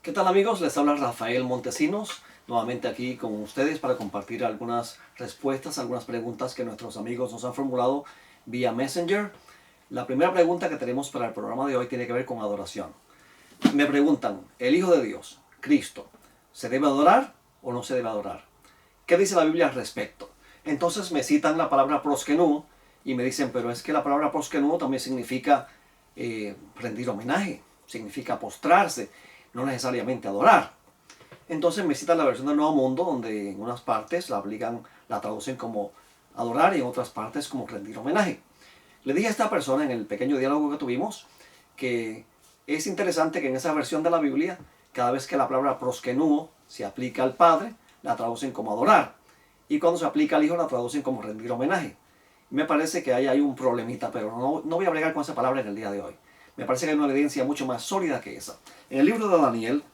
¿Qué tal amigos? Les habla Rafael Montesinos, nuevamente aquí con ustedes para compartir algunas respuestas, algunas preguntas que nuestros amigos nos han formulado vía Messenger. La primera pregunta que tenemos para el programa de hoy tiene que ver con adoración. Me preguntan, ¿el Hijo de Dios, Cristo, se debe adorar o no se debe adorar? ¿Qué dice la Biblia al respecto? Entonces me citan la palabra proskenú y me dicen, pero es que la palabra proskenú también significa rendir homenaje, significa postrarse, no necesariamente adorar. Entonces me citan la versión del Nuevo Mundo, donde en unas partes la traducen como adorar y en otras partes como rendir homenaje. Le dije a esta persona en el pequeño diálogo que tuvimos que es interesante que en esa versión de la Biblia, cada vez que la palabra proskenúo se aplica al Padre, la traducen como adorar. Y cuando se aplica al Hijo, la traducen como rendir homenaje. Me parece que ahí hay un problemita, pero no voy a bregar con esa palabra en el día de hoy. Me parece que hay una evidencia mucho más sólida que esa. En el libro de Daniel,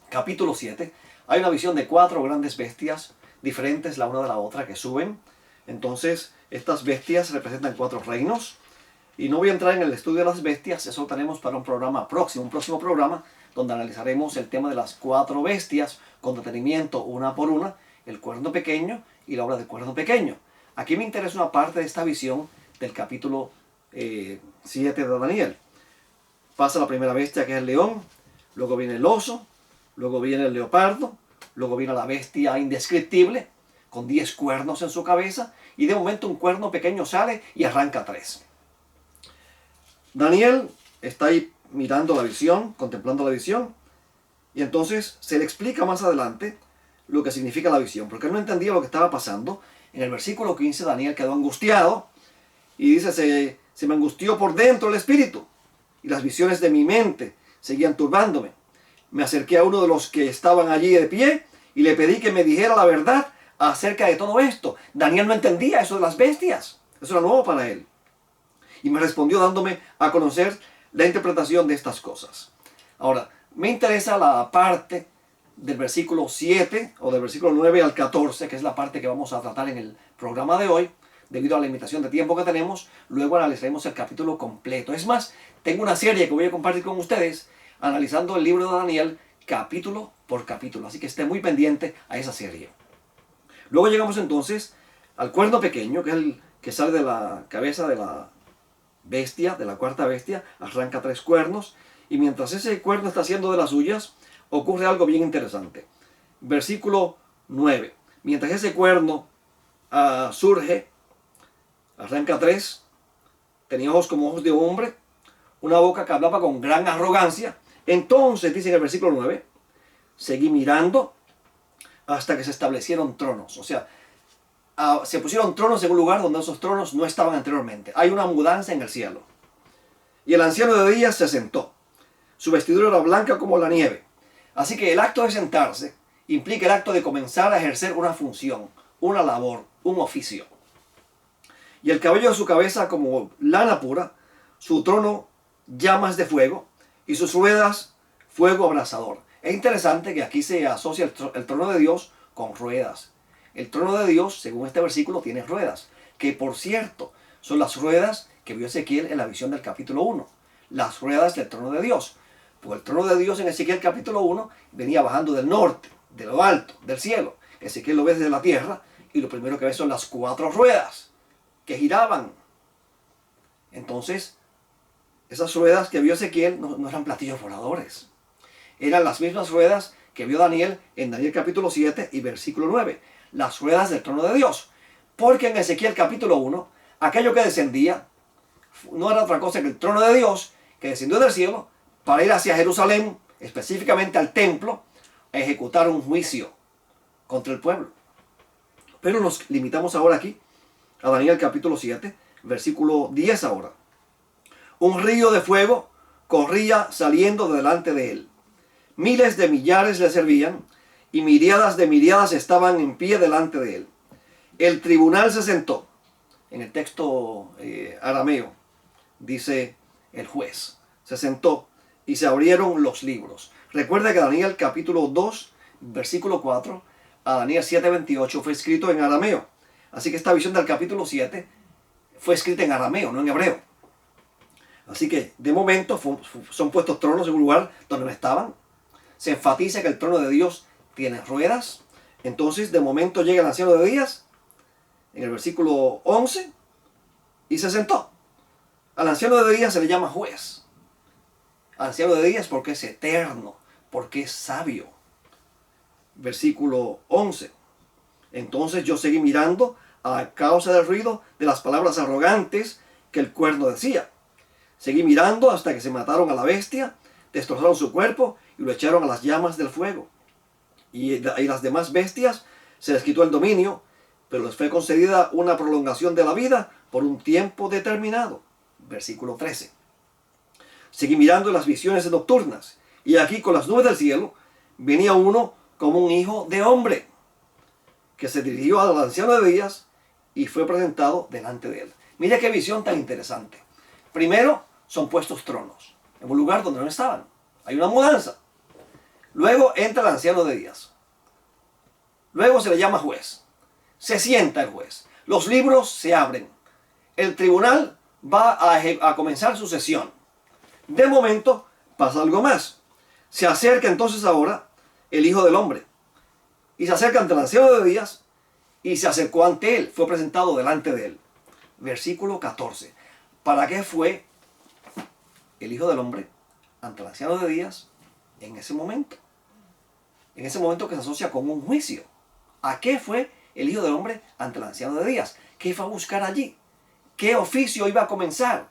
capítulo 7, hay una visión de 4 grandes bestias diferentes la una de la otra que suben. Entonces, estas bestias representan 4 reinos. Y no voy a entrar en el estudio de las bestias, eso lo tenemos para un próximo programa, donde analizaremos el tema de las 4 bestias con detenimiento una por una, el cuerno pequeño y la obra del cuerno pequeño. Aquí me interesa una parte de esta visión del capítulo 7 de Daniel. Pasa la primera bestia, que es el león, luego viene el oso, luego viene el leopardo, luego viene la bestia indescriptible, con 10 cuernos en su cabeza, y de momento un cuerno pequeño sale y arranca 3. Daniel está ahí mirando la visión, contemplando la visión, y entonces se le explica más adelante lo que significa la visión, porque él no entendía lo que estaba pasando. En el versículo 15 Daniel quedó angustiado, y dice, se me angustió por dentro el espíritu, y las visiones de mi mente seguían turbándome. Me acerqué a uno de los que estaban allí de pie y le pedí que me dijera la verdad acerca de todo esto. Daniel no entendía eso de las bestias. Eso era nuevo para él. Y me respondió dándome a conocer la interpretación de estas cosas. Ahora, me interesa la parte del versículo 7 o del versículo 9 al 14, que es la parte que vamos a tratar en el programa de hoy. Debido a la limitación de tiempo que tenemos, luego analizaremos el capítulo completo. Es más, tengo una serie que voy a compartir con ustedes analizando el libro de Daniel capítulo por capítulo. Así que esté muy pendiente a esa serie. Luego llegamos entonces al cuerno pequeño, que es el que sale de la cabeza de la bestia, de la cuarta bestia, arranca 3 cuernos. Y mientras ese cuerno está haciendo de las suyas, ocurre algo bien interesante. Versículo 9. Mientras ese cuerno surge, arranca 3, tenía ojos como ojos de hombre, una boca que hablaba con gran arrogancia. Entonces, dice en el versículo 9, seguí mirando hasta que se establecieron tronos. O sea, se pusieron tronos en un lugar donde esos tronos no estaban anteriormente. Hay una mudanza en el cielo. Y el anciano de días se sentó. Su vestidura era blanca como la nieve. Así que el acto de sentarse implica el acto de comenzar a ejercer una función, una labor, un oficio. Y el cabello de su cabeza como lana pura, su trono llamas de fuego y sus ruedas fuego abrasador. Es interesante que aquí se asocia el trono de Dios con ruedas. El trono de Dios, según este versículo, tiene ruedas, que por cierto son las ruedas que vio Ezequiel en la visión del capítulo 1. Las ruedas del trono de Dios. Pues el trono de Dios en Ezequiel capítulo 1 venía bajando del norte, de lo alto, del cielo. Ezequiel lo ve desde la tierra y lo primero que ve son las 4 ruedas que giraban. Entonces, esas ruedas que vio Ezequiel no eran platillos voladores. Eran las mismas ruedas que vio Daniel en Daniel capítulo 7 y versículo 9. Las ruedas del trono de Dios. Porque en Ezequiel capítulo 1, aquello que descendía no era otra cosa que el trono de Dios que descendió del cielo para ir hacia Jerusalén, específicamente al templo, a ejecutar un juicio contra el pueblo. Pero nos limitamos ahora aquí a Daniel capítulo 7, versículo 10 ahora. Un río de fuego corría saliendo de delante de él. Miles de millares le servían y miriadas de miriadas estaban en pie delante de él. El tribunal se sentó. En el texto arameo dice el juez. Se sentó y se abrieron los libros. Recuerda que Daniel capítulo 2, versículo 4, a Daniel 7:28 fue escrito en arameo. Así que esta visión del capítulo 7 fue escrita en arameo, no en hebreo. Así que de momento son puestos tronos en un lugar donde no estaban. se enfatiza que el trono de Dios tiene ruedas. Entonces, de momento llega el anciano de días, en el versículo 11, y se sentó. Al anciano de días se le llama juez. Anciano de días porque es eterno, porque es sabio. Versículo 11. Entonces yo seguí mirando a causa del ruido de las palabras arrogantes que el cuerno decía. Seguí mirando hasta que se mataron a la bestia, destrozaron su cuerpo y lo echaron a las llamas del fuego. Y las demás bestias se les quitó el dominio, pero les fue concedida una prolongación de la vida por un tiempo determinado. Versículo 13. Seguí mirando las visiones nocturnas, y aquí con las nubes del cielo venía uno como un hijo de hombre, que se dirigió al anciano de días y fue presentado delante de él. Mira qué visión tan interesante. Primero, son puestos tronos, en un lugar donde no estaban. Hay una mudanza. Luego entra el anciano de días. Luego se le llama juez. Se sienta el juez. Los libros se abren. El tribunal va a comenzar su sesión. De momento pasa algo más. Se acerca entonces ahora el Hijo del Hombre. Y se acerca ante el anciano de días y se acercó ante él. Fue presentado delante de él. Versículo 14. ¿Para qué fue el Hijo del Hombre ante el anciano de días en ese momento? En ese momento que se asocia con un juicio. ¿A qué fue el Hijo del Hombre ante el anciano de días? ¿Qué fue a buscar allí? ¿Qué oficio iba a comenzar?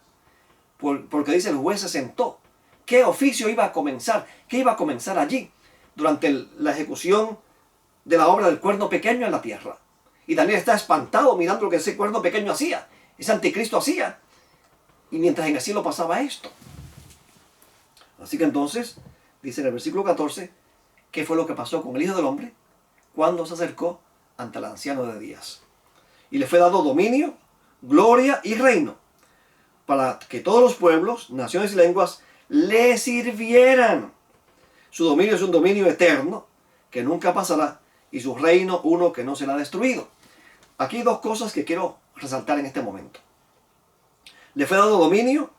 Porque dice el juez se sentó. ¿Qué oficio iba a comenzar? ¿Qué iba a comenzar allí? Durante la ejecución de la obra del cuerno pequeño en la tierra. Y Daniel está espantado mirando lo que ese cuerno pequeño hacía. Ese anticristo hacía. Y mientras en el cielo pasaba esto. Así que entonces, dice en el versículo 14, ¿qué fue lo que pasó con el Hijo del Hombre cuando se acercó ante el anciano de días? Y le fue dado dominio, gloria y reino, para que todos los pueblos, naciones y lenguas le sirvieran. Su dominio es un dominio eterno, que nunca pasará, y su reino uno que no será destruido. Aquí hay dos cosas que quiero resaltar en este momento. Le fue dado dominio,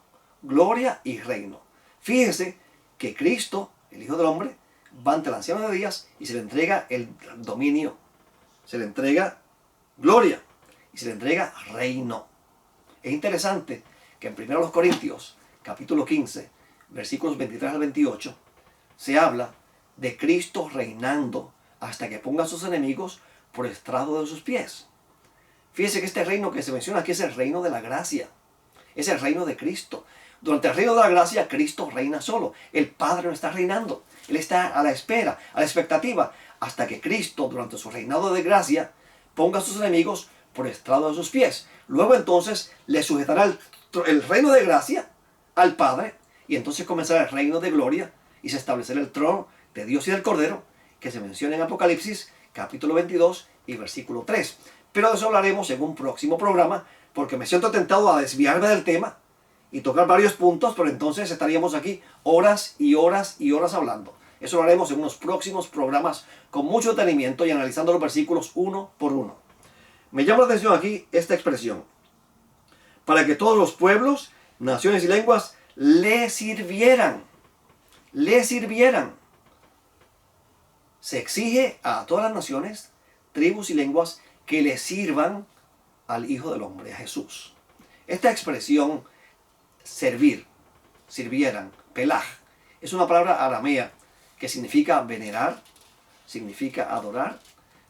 gloria y reino. Fíjese que Cristo, el Hijo del Hombre, va ante el anciano de días y se le entrega el dominio, se le entrega gloria y se le entrega reino. Es interesante que en 1 Corintios, capítulo 15, versículos 23 al 28, se habla de Cristo reinando hasta que ponga a sus enemigos por estrado de sus pies. Fíjese que este reino que se menciona aquí es el reino de la gracia. Es el reino de Cristo. Durante el reino de la gracia, Cristo reina solo. El Padre no está reinando. Él está a la espera, a la expectativa, hasta que Cristo, durante su reinado de gracia, ponga a sus enemigos por estrado de sus pies. Luego entonces le sujetará el reino de gracia al Padre, y entonces comenzará el reino de gloria y se establecerá el trono de Dios y del Cordero, que se menciona en Apocalipsis, capítulo 22 y versículo 3. Pero de eso hablaremos en un próximo programa, porque me siento tentado a desviarme del tema y tocar varios puntos, pero entonces estaríamos aquí horas y horas y horas hablando. Eso lo haremos en unos próximos programas con mucho detenimiento y analizando los versículos uno por uno. Me llama la atención aquí esta expresión. Para que todos los pueblos, naciones y lenguas le sirvieran. Le sirvieran. Se exige a todas las naciones, tribus y lenguas que le sirvan al Hijo del Hombre, a Jesús. Esta expresión, servir, sirvieran, pelaj, es una palabra aramea que significa venerar, significa adorar,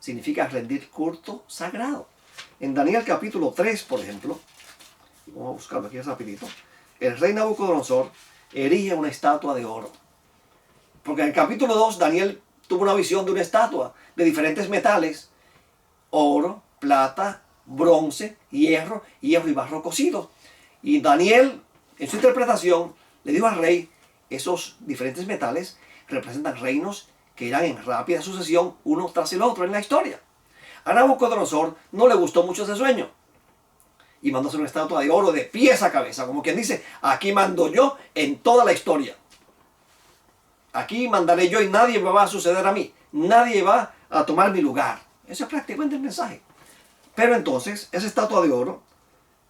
significa rendir culto sagrado. En Daniel capítulo 3, por ejemplo, vamos a buscarlo aquí rapidito, el rey Nabucodonosor erige una estatua de oro. Porque en el capítulo 2 Daniel tuvo una visión de una estatua de diferentes metales, oro, plata, bronce, hierro y barro cocido. Y Daniel, en su interpretación, le dijo al rey, esos diferentes metales representan reinos que irán en rápida sucesión uno tras el otro en la historia. A Nabucodonosor no le gustó mucho ese sueño y mandó hacer una estatua de oro de pies a cabeza, como quien dice, aquí mando yo en toda la historia. Aquí mandaré yo y nadie me va a suceder a mí. Nadie va a tomar mi lugar. Ese es prácticamente el mensaje. Pero entonces, esa estatua de oro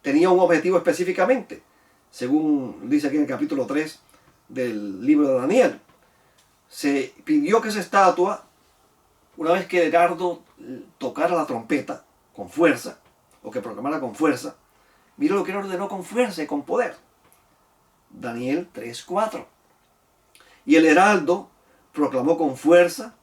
tenía un objetivo específicamente, según dice aquí en el capítulo 3 del libro de Daniel. se pidió que esa estatua, una vez que Edgardo tocara la trompeta con fuerza, o que proclamara con fuerza, mira lo que él ordenó con fuerza y con poder. Daniel 3:4. Y el heraldo proclamó con fuerza: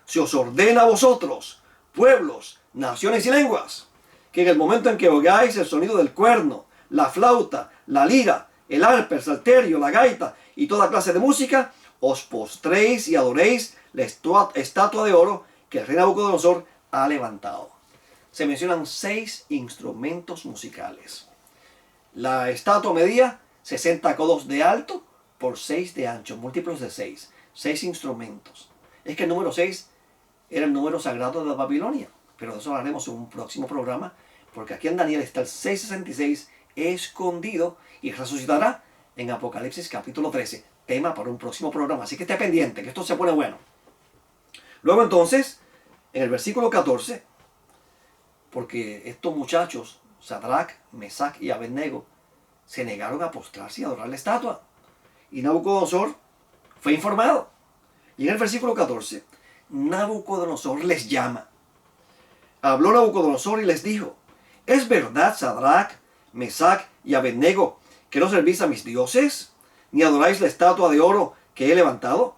se os ordena a vosotros, pueblos, naciones y lenguas, que en el momento en que oigáis el sonido del cuerno, la flauta, la lira, el arpa, el salterio, la gaita y toda clase de música, os postréis y adoréis la estatua de oro que el rey Nabucodonosor ha levantado. Se mencionan 6 instrumentos musicales. La estatua medía 60 codos de alto por 6 de ancho, múltiplos de 6. 6 instrumentos. Es que el número 6 era el número sagrado de Babilonia, pero de eso hablaremos en un próximo programa, porque aquí en Daniel está el 666 escondido y resucitará en Apocalipsis capítulo 13, tema para un próximo programa, así que esté pendiente, que esto se pone bueno. Luego entonces, en el versículo 14, porque estos muchachos, Sadrach, Mesach y Abednego, se negaron a postrarse y adorar la estatua, y Nabucodonosor fue informado. Y en el versículo 14, Nabucodonosor les llama. Habló Nabucodonosor y les dijo: ¿es verdad, Sadrach, Mesach y Abednego, que no servís a mis dioses, ni adoráis la estatua de oro que he levantado?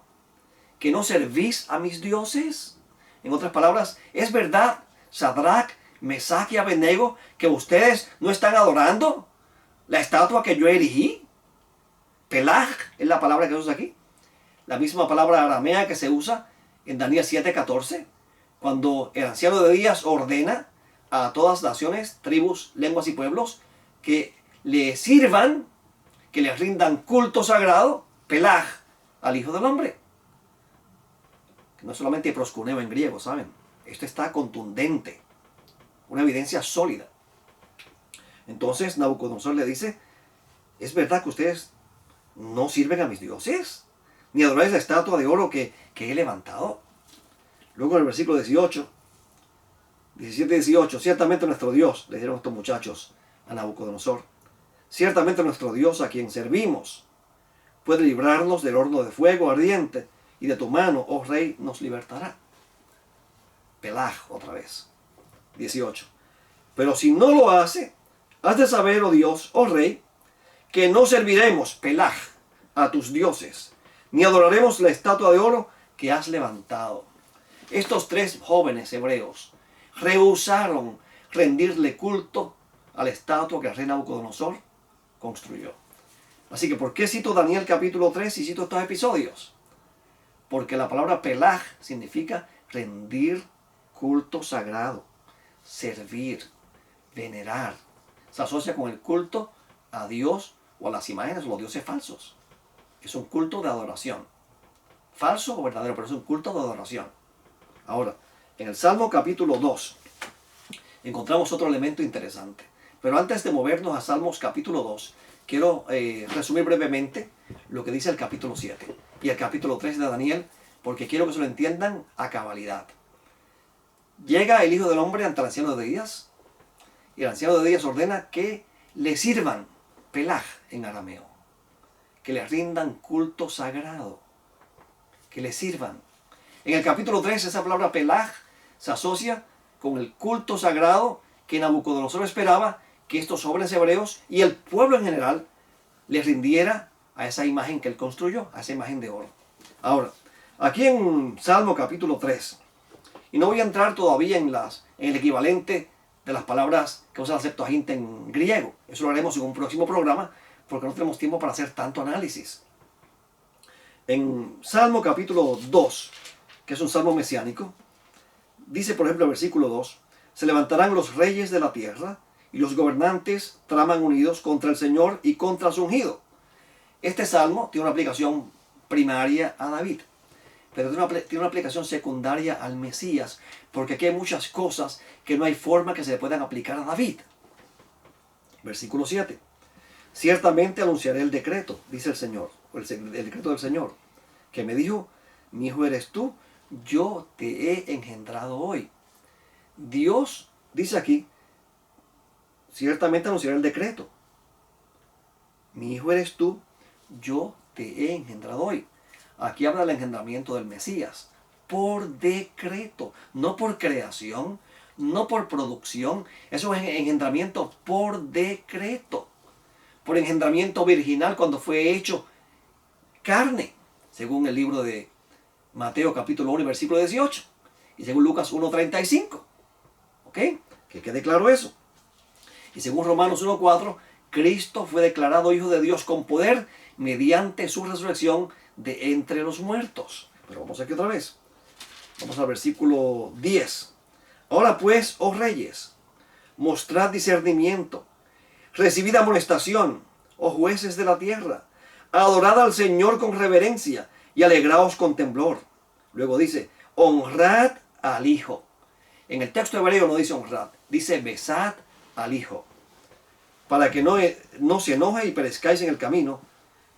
¿Que no servís a mis dioses? En otras palabras, ¿es verdad, Sadrach, Mesach y Abednego, que ustedes no están adorando la estatua que yo erigí? Pelaj es la palabra que se usa aquí. La misma palabra aramea que se usa en Daniel 7:14, cuando el anciano de días ordena a todas naciones, tribus, lenguas y pueblos que le sirvan, que le rindan culto sagrado, Pelaj, al Hijo del Hombre. No es solamente proscuneo en griego, ¿saben? Esto está contundente, una evidencia sólida. Entonces Nabucodonosor le dice: ¿es verdad que ustedes no sirven a mis dioses, ni adoráis la estatua de oro que he levantado? Luego en el versículo 18, 17-18, ciertamente nuestro Dios, le dijeron estos muchachos a Nabucodonosor, ciertamente nuestro Dios a quien servimos puede librarnos del horno de fuego ardiente, y de tu mano, oh rey, nos libertará. Pelaj otra vez. 18. Pero si no lo hace, has de saber, oh Dios, oh rey, que no serviremos, Pelaj, a tus dioses, ni adoraremos la estatua de oro que has levantado. Estos 3 jóvenes hebreos rehusaron rendirle culto a la estatua que el rey Nabucodonosor construyó. Así que, ¿por qué cito Daniel capítulo 3 y cito estos episodios? Porque la palabra Pelaj significa rendir culto sagrado, servir, venerar. Se asocia con el culto a Dios o a las imágenes o los dioses falsos. Es un culto de adoración. Falso o verdadero, pero es un culto de adoración. Ahora, en el Salmo capítulo 2 encontramos otro elemento interesante. Pero antes de movernos a Salmos capítulo 2, quiero resumir brevemente lo que dice el capítulo 7 y el capítulo 3 de Daniel, porque quiero que se lo entiendan a cabalidad. Llega el Hijo del Hombre ante el anciano de días, y el anciano de días ordena que le sirvan, Pelaj en arameo, que le rindan culto sagrado, que le sirvan. En el capítulo 3 esa palabra Pelaj se asocia con el culto sagrado que Nabucodonosor esperaba que estos jóvenes hebreos y el pueblo en general le rindiera a esa imagen que él construyó, a esa imagen de oro. Ahora, aquí en Salmo capítulo 3, y no voy a entrar todavía en el equivalente de las palabras que usa la Septuaginta en griego, eso lo haremos en un próximo programa, porque no tenemos tiempo para hacer tanto análisis. En Salmo capítulo 2, que es un salmo mesiánico, dice por ejemplo el versículo 2, se levantarán los reyes de la tierra y los gobernantes traman unidos contra el Señor y contra su ungido. Este salmo tiene una aplicación primaria a David, pero tiene una aplicación secundaria al Mesías, porque aquí hay muchas cosas que no hay forma que se le puedan aplicar a David. Versículo 7. Ciertamente anunciaré el decreto, dice el Señor, el decreto del Señor, que me dijo: mi hijo eres tú, yo te he engendrado hoy. Dios dice aquí: ciertamente anunciaré el decreto. Mi hijo eres tú, yo te he engendrado hoy. Aquí habla del engendramiento del Mesías. Por decreto, no por creación, no por producción. Eso es engendramiento por decreto. Por engendramiento virginal cuando fue hecho carne, según el libro de Mateo capítulo 1 versículo 18. Y según Lucas 1:35. ¿Ok? Que quede claro eso. Y según Romanos 1:4, Cristo fue declarado Hijo de Dios con poder mediante su resurrección de entre los muertos. Pero vamos aquí otra vez. Vamos al versículo 10. Ahora pues, oh reyes, mostrad discernimiento, recibid amonestación, oh jueces de la tierra, adorad al Señor con reverencia y alegraos con temblor. Luego dice, honrad al Hijo. En el texto hebreo no dice honrad, dice besad al Hijo, para que no se enoje y perezcáis en el camino,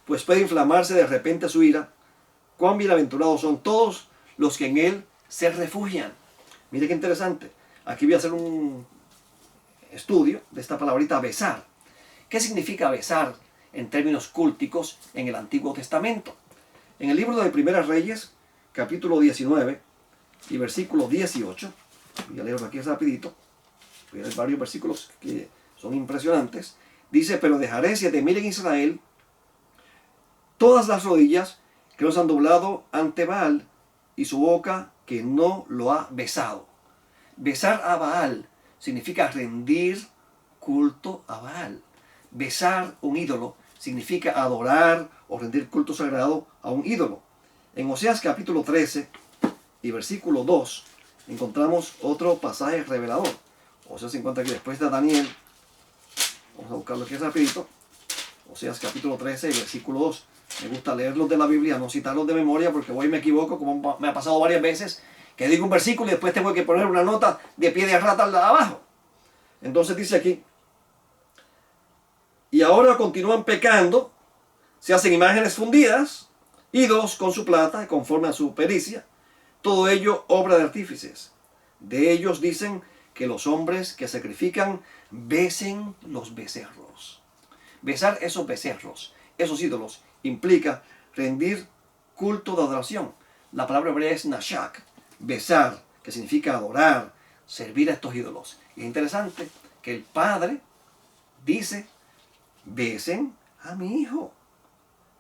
pues puede inflamarse de repente su ira. Cuán bienaventurados son todos los que en Él se refugian. Mire qué interesante. Aquí voy a hacer un estudio de esta palabrita besar. ¿Qué significa besar en términos cúlticos en el Antiguo Testamento? En el libro de Primeras Reyes, capítulo 19 y versículo 18, voy a leerlo aquí rapidito, voy a leer varios versículos que son impresionantes. Dice, pero dejaré 7,000 en Israel, todas las rodillas que los han doblado ante Baal, y su boca que no lo ha besado. Besar a Baal significa rendir culto a Baal. Besar un ídolo significa adorar o rendir culto sagrado a un ídolo. En Oseas capítulo 13 y versículo 2 encontramos otro pasaje revelador. Oseas se encuentra aquí después de Daniel. Vamos a buscarlo aquí rapidito. Oseas capítulo 13 y versículo 2. Me gusta leerlos de la Biblia, no citarlos de memoria, porque voy y me equivoco, como me ha pasado varias veces, que digo un versículo y después tengo que poner una nota de pie de rata abajo. Entonces dice aquí, y ahora continúan pecando, se hacen imágenes fundidas, ídolos con su plata, conforme a su pericia, todo ello obra de artífices. De ellos dicen que los hombres que sacrifican besen los becerros. Besar esos becerros, esos ídolos, implica rendir culto de adoración. La palabra hebrea es nashak, besar, que significa adorar, servir a estos ídolos. Y es interesante que el Padre dice, besen a mi Hijo,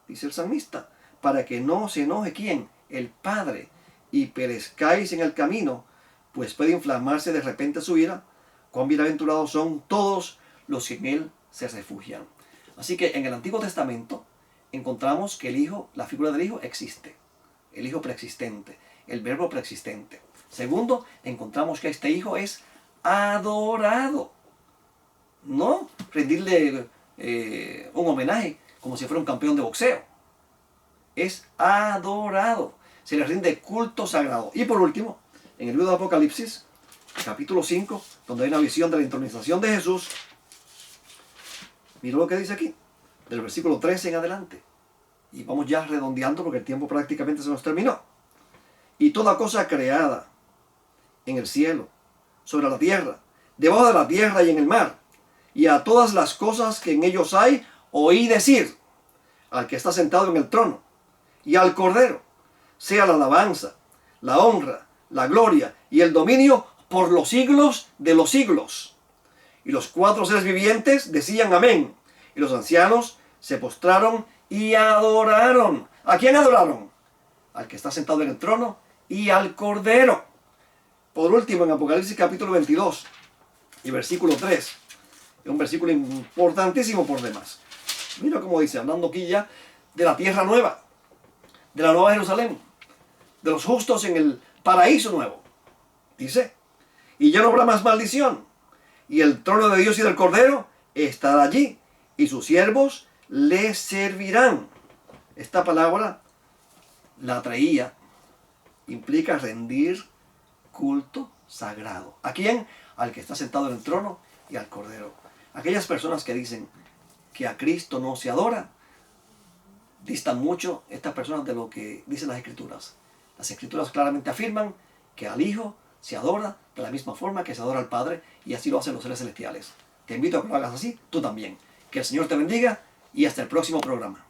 dice el salmista, para que no se enoje ¿quién? El Padre, y perezcáis en el camino, pues puede inflamarse de repente su ira. Cuán bienaventurados son todos los que en Él se refugian. Así que en el Antiguo Testamento encontramos que el Hijo, la figura del Hijo existe. El Hijo preexistente, el Verbo preexistente. Segundo, encontramos que este Hijo es adorado. No rendirle un homenaje como si fuera un campeón de boxeo. Es adorado. Se le rinde culto sagrado. Y por último, en el libro de Apocalipsis, capítulo 5, donde hay una visión de la entronización de Jesús, mira lo que dice aquí, del versículo 13 en adelante. Y vamos ya redondeando porque el tiempo prácticamente se nos terminó. Y toda cosa creada en el cielo, sobre la tierra, debajo de la tierra y en el mar, y a todas las cosas que en ellos hay, oí decir al que está sentado en el trono y al Cordero, sea la alabanza, la honra, la gloria y el dominio por los siglos de los siglos. Y los 4 seres vivientes decían amén. Y los ancianos se postraron y adoraron. ¿A quién adoraron? Al que está sentado en el trono y al Cordero. Por último, en Apocalipsis capítulo 22 y versículo 3, es un versículo importantísimo por demás. Mira cómo dice, hablando aquí ya de la tierra nueva, de la nueva Jerusalén, de los justos en el paraíso nuevo. Dice, y ya no habrá más maldición, y el trono de Dios y del Cordero estará allí, y sus siervos le servirán. Esta palabra la traía, implica rendir culto sagrado. ¿A quién? Al que está sentado en el trono y al Cordero. Aquellas personas que dicen que a Cristo no se adora, distan mucho estas personas de lo que dicen las Escrituras. Las Escrituras claramente afirman que al Hijo se adora de la misma forma que se adora al Padre, y así lo hacen los seres celestiales. Te invito a que lo hagas así, tú también. Que el Señor te bendiga y hasta el próximo programa.